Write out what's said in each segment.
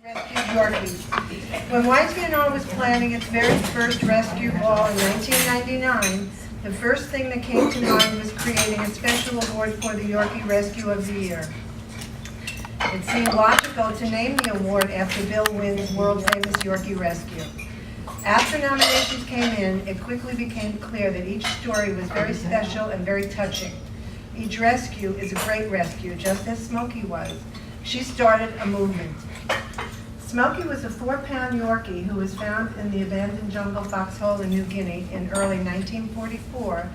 Rescued Yorkies. When YTNR was planning its very first rescue ball in 1999, the first thing that came to mind was creating a special award for the Yorkie Rescue of the Year. It seemed logical to name the award after Bill Wynn's world-famous Yorkie rescue. After nominations came in, it quickly became clear that each story was very special and very touching. Each rescue is a great rescue, just as Smoky was. She started a movement. Smoky was a 4-pound Yorkie who was found in the abandoned jungle foxhole in New Guinea in early 1944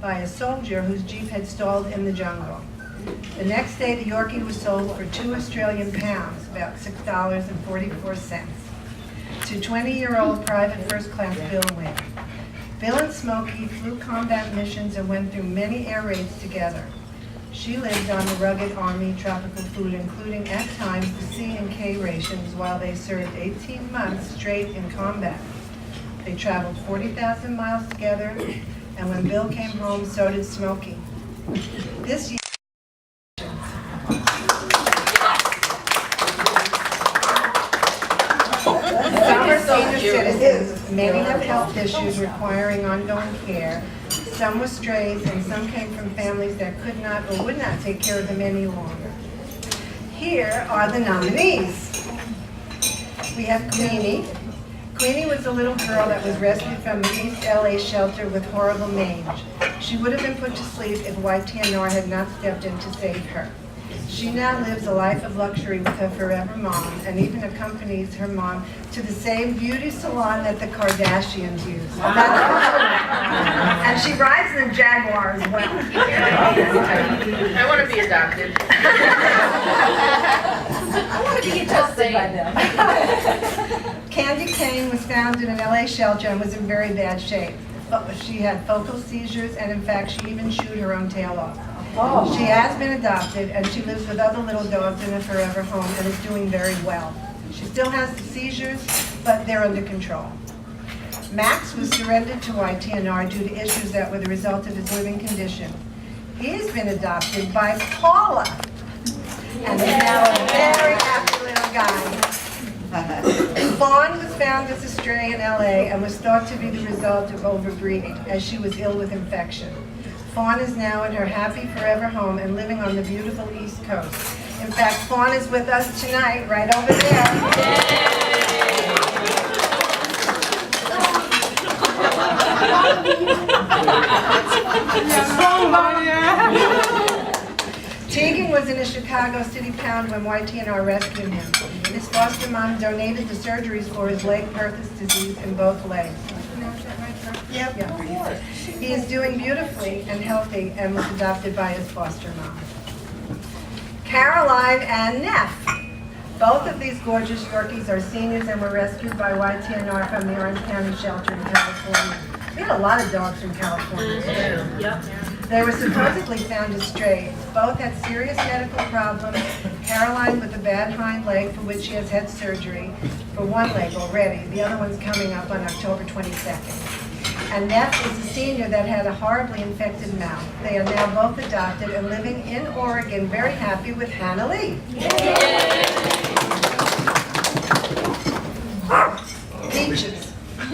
by a soldier whose jeep had stalled in the jungle. The next day, the Yorkie was sold for £2 Australian, about $6.44, to 20-year-old Private First Class Bill Wynn. Bill and Smoky flew combat missions and went through many air raids together. She lived on the rugged Army tropical food, including at times the C and K rations, while they served 18 months straight in combat. They traveled 40,000 miles together, and when Bill came home, so did Smoky. This year, some are senior citizens, many have health issues requiring ongoing care. Some were strays, and some came from families that could not or would not take care of them any longer. Here are the nominees. We have Queenie. Queenie was a little girl that was rescued from the East LA shelter with horrible mange. She would have been put to sleep if YTNR had not stepped in to save her. She now lives a life of luxury with her forever mom, and even accompanies her mom to the same beauty salon that the Kardashians use. And she rides in a Jaguar as well. I want to be adopted. I want to be adopted by them. Candy Kane was found in an LA shelter and was in very bad shape. She had focal seizures, and in fact, she even chewed her own tail off. Oh. She has been adopted, and she lives with other little dogs in a forever home and is doing very well. She still has the seizures, but they're under control. Max was surrendered to YTNR due to issues that were the result of his living condition. He has been adopted by Paula, and is now a very happy little guy. Fawn was found as a stray in LA and was thought to be the result of overbreeding, as she was ill with infection. Fawn is now in her happy forever home and living on the beautiful East Coast. In fact, Fawn is with us tonight, right over there. Tegan was in a Chicago City pound when YTNR rescued him. His foster mom donated the surgeries for his leg Perthes disease in both legs. Yep. He is doing beautifully and healthy and was adopted by his foster mom. Caroline and Neff. Both of these gorgeous Yorkies are seniors and were rescued by YTNR from the Orange County shelter in California. We had a lot of dogs from California too. Yep. They were supposedly found as strays. Both had serious medical problems. Caroline with a bad hind leg for which she has had surgery for one leg already. The other one's coming up on October 22nd. And Neff is a senior that had a horribly infected mouth. They are now both adopted and living in Oregon, very happy with Hannah Lee. Peaches.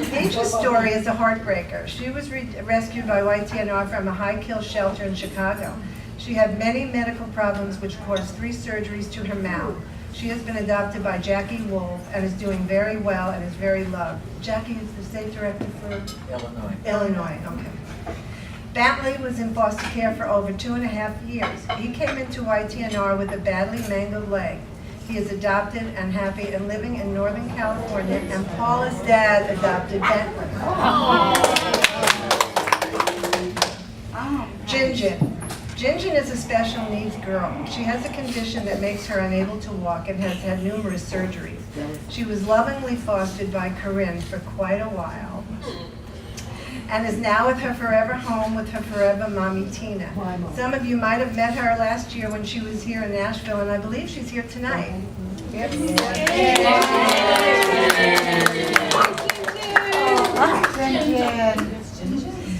Peach's story is a heartbreaker. She was rescued by YTNR from a high-kill shelter in Chicago. She had many medical problems which caused 3 surgeries to her mouth. She has been adopted by Jackie Wolf and is doing very well and is very loved. Jackie is the state director for Illinois, okay. Bentley was in foster care for over 2.5 years. He came into YTNR with a badly mangled leg. He is adopted and happy and living in Northern California, and Paula's dad adopted Bentley. Gingin. Gingin is a special needs girl. She has a condition that makes her unable to walk and has had numerous surgeries. She was lovingly fostered by Corinne for quite a while and is now with her forever home with her forever mommy, Tina. Some of you might have met her last year when she was here in Nashville, and I believe she's here tonight. Yep.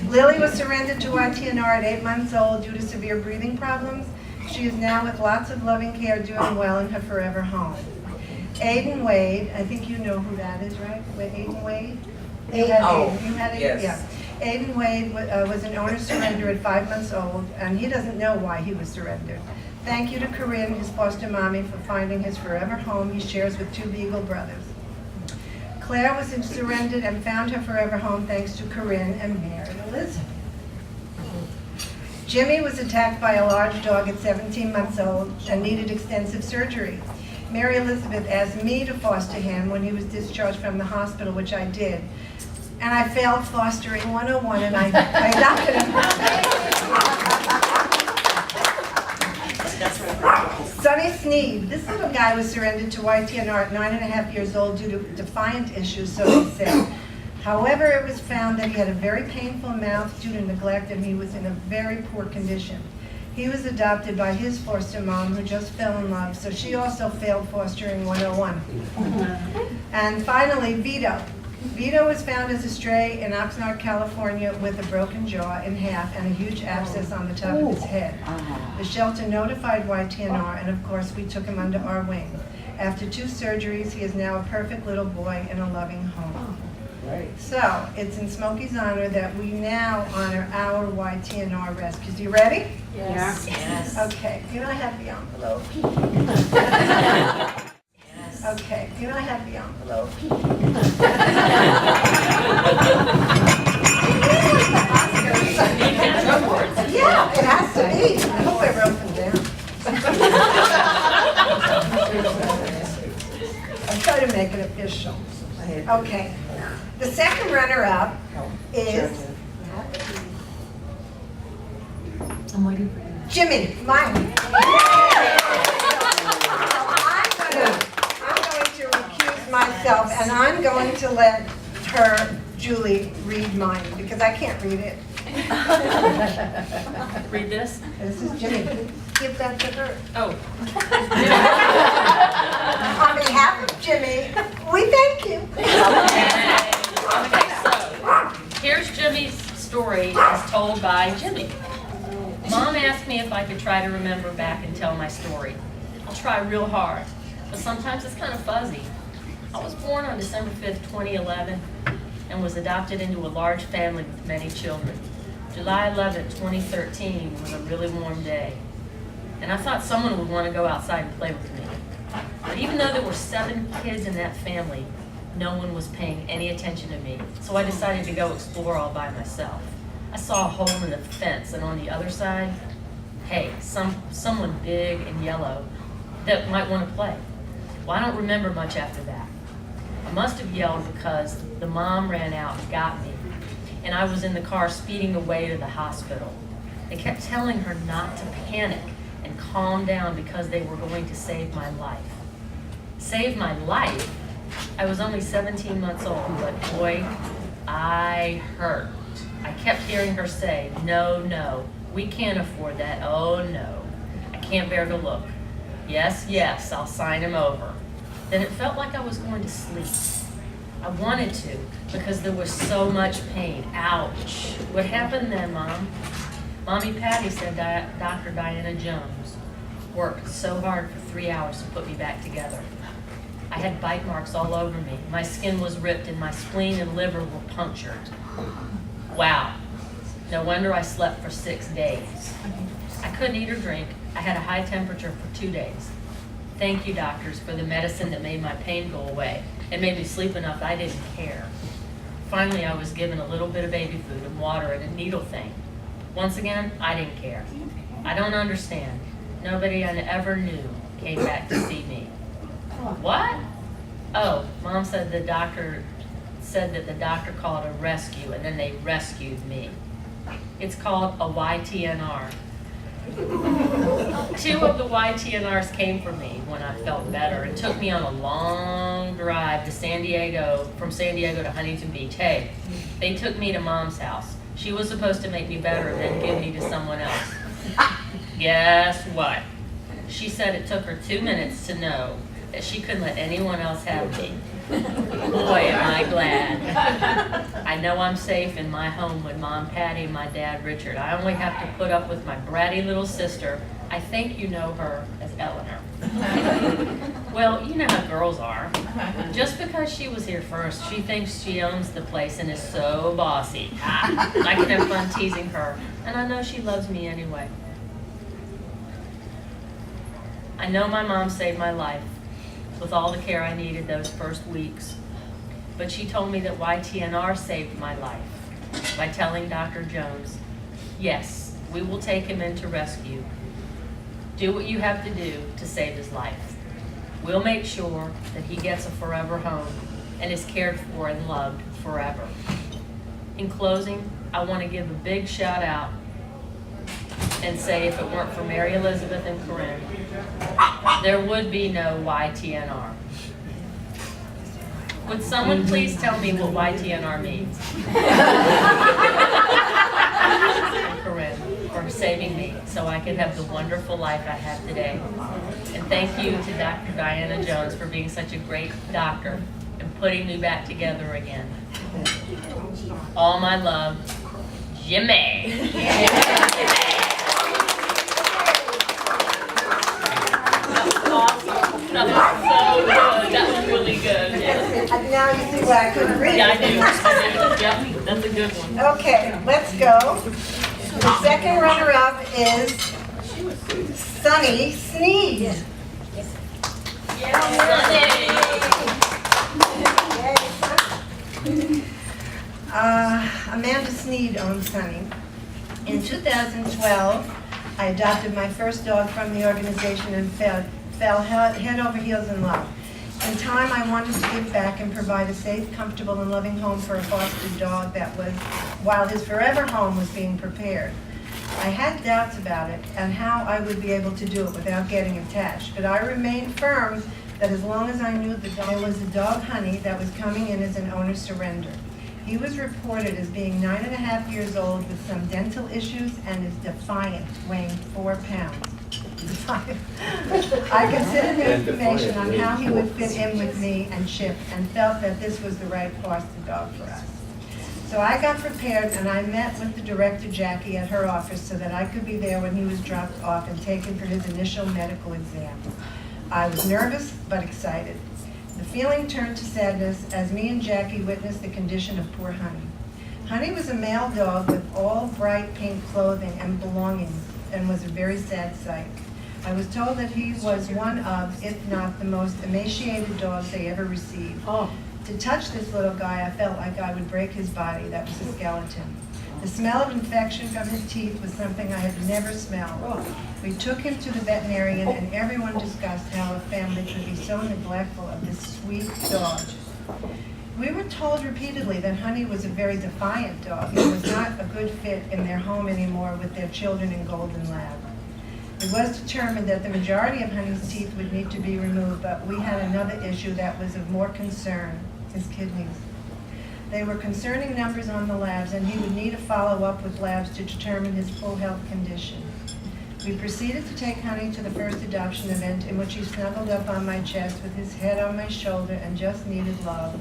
Lily was surrendered to YTNR at 8 months old due to severe breathing problems. She is now with lots of loving care doing well in her forever home. Aiden Wade, I think you know who that is, right? Aiden Wade? You Aiden. had Oh, Aiden. You had Aiden? yes. Yeah. Aiden Wade was an owner surrender at 5 months old, and he doesn't know why he was surrendered. Thank you to Corinne, his foster mommy, for finding his forever home he shares with 2 Beagle brothers. Claire was surrendered and found her forever home thanks to Corinne and Mary Elizabeth. Jimmy was attacked by a large dog at 17 months old and needed extensive surgery. Mary Elizabeth asked me to foster him when he was discharged from the hospital, which I did. And I failed fostering 101 and I adopted him. Sonny Sneed, this little guy was surrendered to YTNR at 9.5 years old due to defiant issues, so he said. However, it was found that he had a very painful mouth due to neglect and he was in a very poor condition. He was adopted by his foster mom who just fell in love, so she also failed fostering 101. And finally, Vito. Vito was found as a stray in Oxnard, California with a broken jaw in half and a huge abscess on the top of his head. The shelter notified YTNR and of course we took him under our wing. After 2 surgeries, he is now a perfect little boy in a loving home. So, it's in Smoky's honor that we now honor our YTNR rescues. You ready? Yes. Yes. Okay, can I have the envelope? Okay, can I have the envelope? Yeah, it has to be. I hope I wrote them down. I'll try to make it official. Okay. The second runner-up is I'm waiting for you. Jimmy, mine. I'm going to recuse myself, and I'm going to let her, Julie, read mine, because I can't read it. Read this? This is Jimmy. Give that to her. Oh. On behalf of Jimmy, we thank you. Okay, so here's Jimmy's story as told by Jimmy. Mom asked me if I could try to remember back and tell my story. I'll try real hard, but sometimes it's kind of fuzzy. I was born on December 5th, 2011, and was adopted into a large family with many children. July 11th, 2013 was a really warm day, and I thought someone would want to go outside and play with me. But even though there were 7 kids in that family, no one was paying any attention to me, so I decided to go explore all by myself. I saw a hole in the fence, and on the other side, hey, someone big and yellow that might want to play. Well, I don't remember much after that. I must have yelled because the mom ran out and got me, and I was in the car speeding away to the hospital. They kept telling her not to panic and calm down because they were going to save my life. Save my life? I was only 17 months old, but boy, I hurt. I kept hearing her say, no, no, we can't afford that, oh no. I can't bear to look. Yes, yes, I'll sign him over. Then it felt like I was going to sleep. I wanted to because there was so much pain. Ouch. What happened then, Mom? Mommy Patty said Dr. Diana Jones worked so hard for 3 hours to put me back together. I had bite marks all over me. My skin was ripped and my spleen and liver were punctured. Wow. No wonder I slept for 6 days. I couldn't eat or drink. I had a high temperature for 2 days. Thank you, doctors, for the medicine that made my pain go away. It made me sleep enough I didn't care. Finally, I was given a little bit of baby food and water and a needle thing. Once again, I didn't care. I don't understand. Nobody I ever knew came back to see me. What? Oh, Mom said that the doctor called a rescue and then they rescued me. It's called a YTNR. 2 of the YTNRs came for me when I felt better and took me on a long drive to from San Diego to Huntington Beach. Hey, they took me to Mom's house. She was supposed to make me better and then give me to someone else. Guess what? She said it took her 2 minutes to know that she couldn't let anyone else have me. Boy, am I glad. I know I'm safe in my home with Mom Patty and my dad Richard. I only have to put up with my bratty little sister. I think you know her as Eleanor. Well, you know how girls are. Just because she was here first, she thinks she owns the place and is so bossy. I can have fun teasing her, and I know she loves me anyway. I know my mom saved my life with all the care I needed those first weeks, but she told me that YTNR saved my life by telling Dr. Jones, yes, we will take him into rescue. Do what you have to do to save his life. We'll make sure that he gets a forever home and is cared for and loved forever. In closing, I want to give a big shout out and say if it weren't for Mary Elizabeth and Corinne, there would be no YTNR. Would someone please tell me what YTNR means? Corinne, for saving me so I could have the wonderful life I have today. And thank you to Dr. Diana Jones for being such a great doctor and putting me back together again. All my love, Jimmy. That was so good. That was really good. Yeah. Now you see why I couldn't read it. Yeah, I do. Yep, that's a good one. Okay, let's go. The second runner-up is Sunny Sneed. Amanda Sneed owns Sunny. In 2012, I adopted my first dog from the organization and fell head over heels in love. In time, I wanted to give back and provide a safe, comfortable, and loving home for a foster dog that was, while his forever home was being prepared. I had doubts about it and how I would be able to do it without getting attached, but I remained firm that as long as I knew there was a dog, Honey, that was coming in as an owner surrender. He was reported as being 9.5 years old with some dental issues and is defiant, weighing 4 pounds. I considered the information on how he would fit in with me and Chip and felt that this was the right foster dog for us. So I got prepared and I met with the director, Jackie, at her office so that I could be there when he was dropped off and taken for his initial medical exam. I was nervous but excited. The feeling turned to sadness as me and Jackie witnessed the condition of poor Honey. Honey was a male dog with all bright pink clothing and belongings and was a very sad sight. I was told that he was one of, if not the most emaciated dogs they ever received. To touch this little guy, I felt like I would break his body. That was a skeleton. The smell of infection from his teeth was something I had never smelled. We took him to the veterinarian and everyone discussed how a family could be so neglectful of this sweet dog. We were told repeatedly that Honey was a very defiant dog and was not a good fit in their home anymore with their children and golden lab. It was determined that the majority of Honey's teeth would need to be removed, but we had another issue that was of more concern, his kidneys. They were concerning numbers on the labs, and he would need a follow-up with labs to determine his full health condition. We proceeded to take Honey to the first adoption event in which he snuggled up on my chest with his head on my shoulder and just needed love.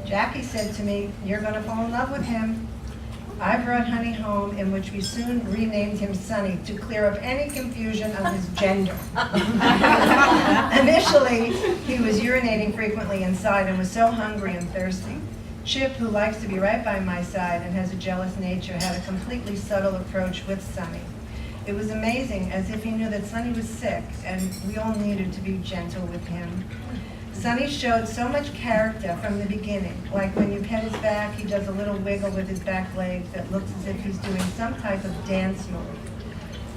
Jackie said to me, "You're going to fall in love with him." I brought Honey home, in which we soon renamed him Sunny to clear up any confusion of his gender. Initially, he was urinating frequently inside and was so hungry and thirsty. Chip, who likes to be right by my side and has a jealous nature, had a completely subtle approach with Sunny. It was amazing, as if he knew that Sunny was sick, and we all needed to be gentle with him. Sunny showed so much character from the beginning. Like when you pet his back, he does a little wiggle with his back legs that looks as if he's doing some type of dance move.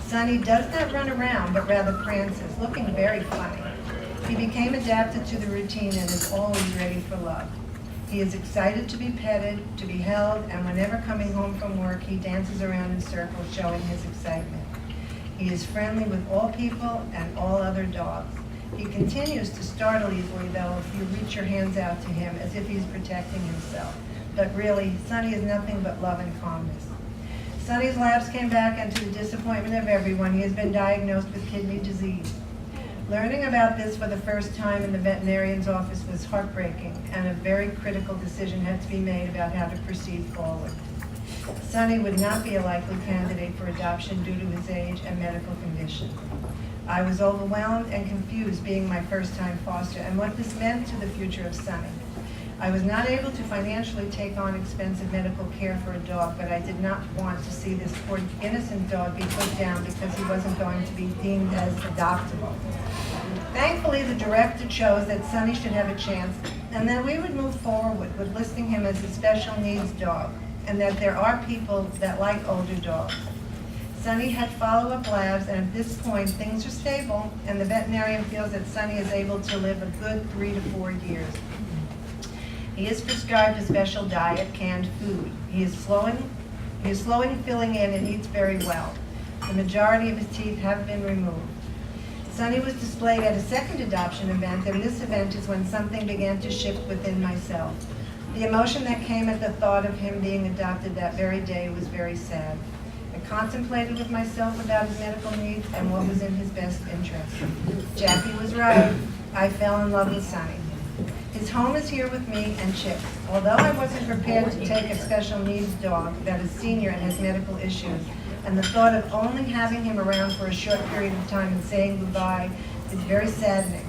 Sunny does not run around, but rather prances, looking very funny. He became adapted to the routine and is always ready for love. He is excited to be petted, to be held, and whenever coming home from work, he dances around in circles, showing his excitement. He is friendly with all people and all other dogs. He continues to startle easily, though, if you reach your hands out to him as if he's protecting himself. But really, Sunny is nothing but love and calmness. Sunny's labs came back, and to the disappointment of everyone, he has been diagnosed with kidney disease. Learning about this for the first time in the veterinarian's office was heartbreaking, and a very critical decision had to be made about how to proceed forward. Sunny would not be a likely candidate for adoption due to his age and medical condition. I was overwhelmed and confused being my first time foster and what this meant to the future of Sonny. I was not able to financially take on expensive medical care for a dog, but I did not want to see this poor innocent dog be put down because he wasn't going to be deemed as adoptable. Thankfully, the director chose that Sonny should have a chance and that we would move forward with listing him as a special needs dog, and that there are people that like older dogs. Sonny had follow-up labs, and at this point, things are stable, and the veterinarian feels that Sonny is able to live a good 3 to 4 years. He is prescribed a special diet, canned food. He is slowing filling in and eats very well. The majority of his teeth have been removed. Sonny was displayed at a second adoption event, and this event is when something began to shift within myself. The emotion that came at the thought of him being adopted that very day was very sad. I contemplated with myself about his medical needs and what was in his best interest. Jackie was right. I fell in love with Sonny. His home is here with me and Chip. Although I wasn't prepared to take a special needs dog that is senior and has medical issues, and the thought of only having him around for a short period of time and saying goodbye is very saddening.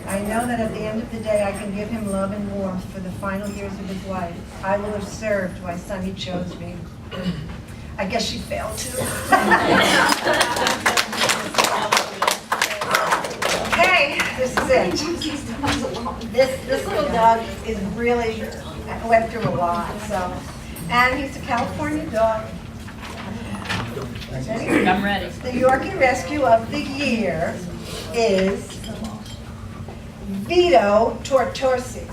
I know that at the end of the day I can give him love and warmth for the final years of his life. I will have served why Sonny chose me. I guess she failed too. Okay, this is it. This little dog is really, went through a lot, so. And he's a California dog. I'm ready. The Yorkie Rescue of the Year is Vito Tortosi.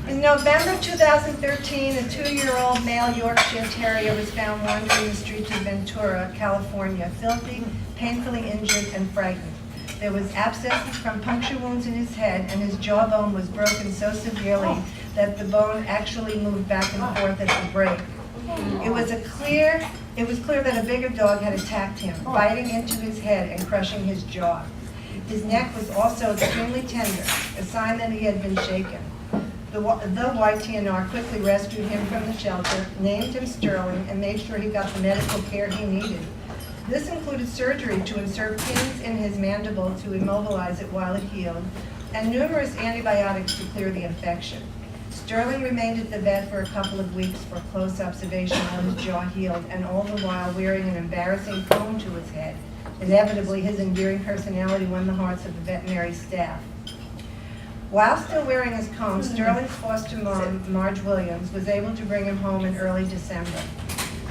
In November 2013, a 2-year-old male Yorkshire Terrier was found wandering the streets of Ventura, California, filthy, painfully injured, and frightened. There was abscesses from puncture wounds in his head, and his jawbone was broken so severely that the bone actually moved back and forth at the break. It was clear that a bigger dog had attacked him, biting into his head and crushing his jaw. His neck was also extremely tender, a sign that he had been shaken. The YTNR quickly rescued him from the shelter, named him Sterling, and made sure he got the medical care he needed. This included surgery to insert pins in his mandible to immobilize it while it healed, and numerous antibiotics to clear the infection. Sterling remained at the vet for a couple of weeks for close observation while his jaw healed, and all the while wearing an embarrassing comb to his head. Inevitably, his endearing personality won the hearts of the veterinary staff. While still wearing his comb, Sterling's foster mom, Marge Williams, was able to bring him home in early December.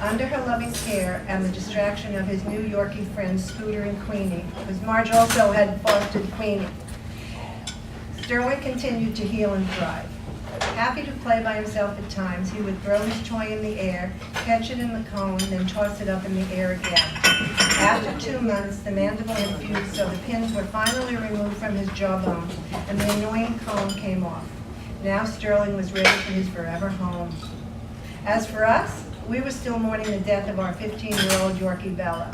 Under her loving care and the distraction of his new Yorkie friends, Scooter and Queenie, because Marge also had fostered Queenie, Sterling continued to heal and thrive. Happy to play by himself at times, he would throw his toy in the air, catch it in the cone, then toss it up in the air again. After 2 months, the mandible had fused, so the pins were finally removed from his jawbone, and the annoying cone came off. Now Sterling was ready for his forever home. As for us, we were still mourning the death of our 15-year-old Yorkie Bella.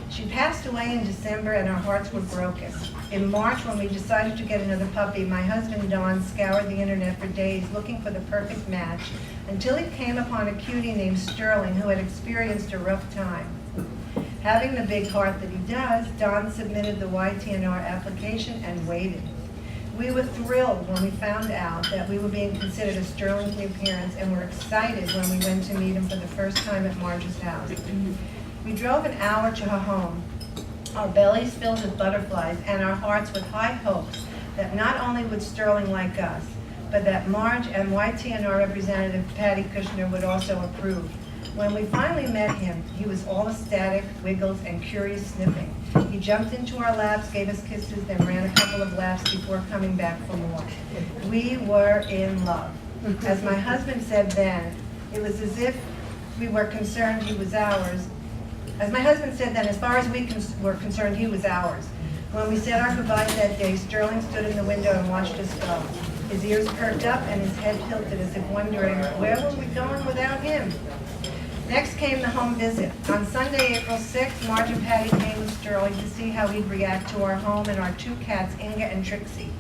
She passed away in December and our hearts were broken. In March, when we decided to get another puppy, my husband Don scoured the internet for days looking for the perfect match until he came upon a cutie named Sterling who had experienced a rough time. Having the big heart that he does, Don submitted the YTNR application and waited. We were thrilled when we found out that we were being considered as Sterling's new parents, and were excited when we went to meet him for the first time at Marge's house. We drove an hour to her home, our bellies filled with butterflies and our hearts with high hopes that not only would Sterling like us, but that Marge and YTNR representative Patty Kushner would also approve. When we finally met him, he was all ecstatic, wiggles, and curious sniffing. He jumped into our laps, gave us kisses, then ran a couple of laps before coming back for more. We were in love. As my husband said then, it was as if we were concerned he was ours. As my husband said then, as far as we were concerned, he was ours. When we said our goodbyes that day, Sterling stood in the window and watched us go. His ears perked up and his head tilted as if wondering, where were we going without him? Next came the home visit. On Sunday, April 6th, Marge and Patty came with Sterling to see how he'd react to our home and our 2 cats, Inga and Trixie.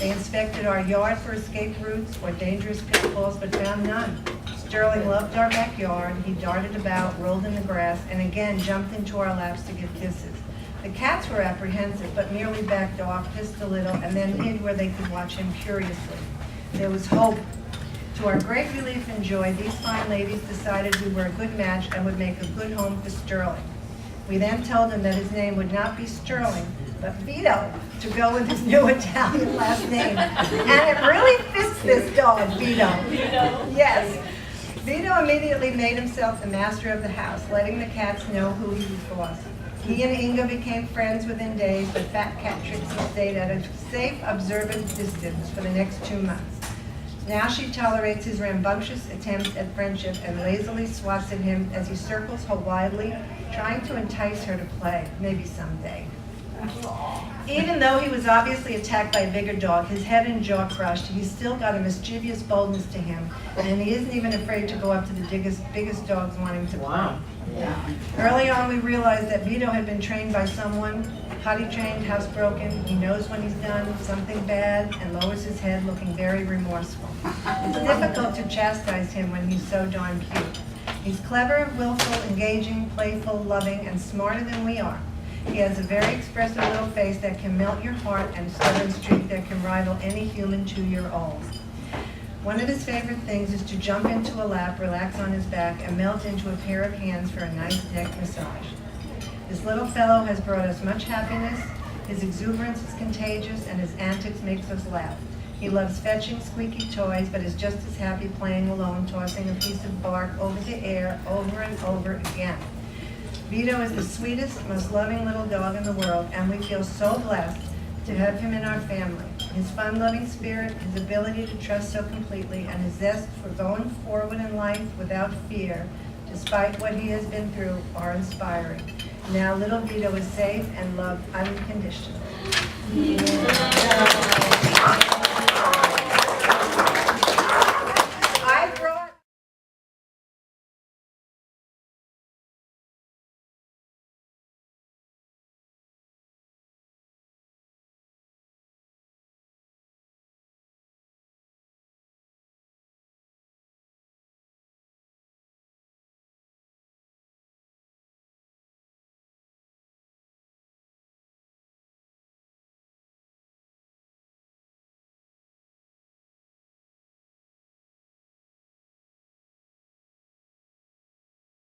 They inspected our yard for escape routes or dangerous pitfalls, but found none. Sterling loved our backyard. He darted about, rolled in the grass, and again jumped into our laps to give kisses. The cats were apprehensive, but merely backed off just a little and then hid where they could watch him curiously. There was hope. To our great relief and joy, these fine ladies decided we were a good match and would make a good home for Sterling. We then told him that his name would not be Sterling, but Vito, to go with his new Italian last name. And it really fits this dog, Vito. Yes. Vito immediately made himself the master of the house, letting the cats know who he was boss. He and Inga became friends within days, but fat cat Trixie stayed at a safe, observant distance for the next 2 months. Now she tolerates his rambunctious attempts at friendship and lazily swats at him as he circles her wildly, trying to entice her to play, maybe someday. Even though he was obviously attacked by a bigger dog, his head and jaw crushed, he's still got a mischievous boldness to him, and he isn't even afraid to go up to the biggest dogs wanting to play. Wow. Early on, we realized that Vito had been trained by someone, potty trained, housebroken. He knows when he's done something bad and lowers his head, looking very remorseful. It's difficult to chastise him when he's so darn cute. He's clever, willful, engaging, playful, loving, and smarter than we are. He has a very expressive little face that can melt your heart and a stubborn streak that can rival any human 2-year-old. One of his favorite things is to jump into a lap, relax on his back, and melt into a pair of hands for a nice neck massage. This little fellow has brought us much happiness. His exuberance is contagious, and his antics makes us laugh. He loves fetching squeaky toys, but is just as happy playing alone, tossing a piece of bark over the air over and over again. Vito is the sweetest, most loving little dog in the world, and we feel so blessed to have him in our family. His fun-loving spirit, his ability to trust so completely, and his zest for going forward in life without fear, despite what he has been through, are inspiring. Now little Vito is safe and loved unconditionally. Yeah.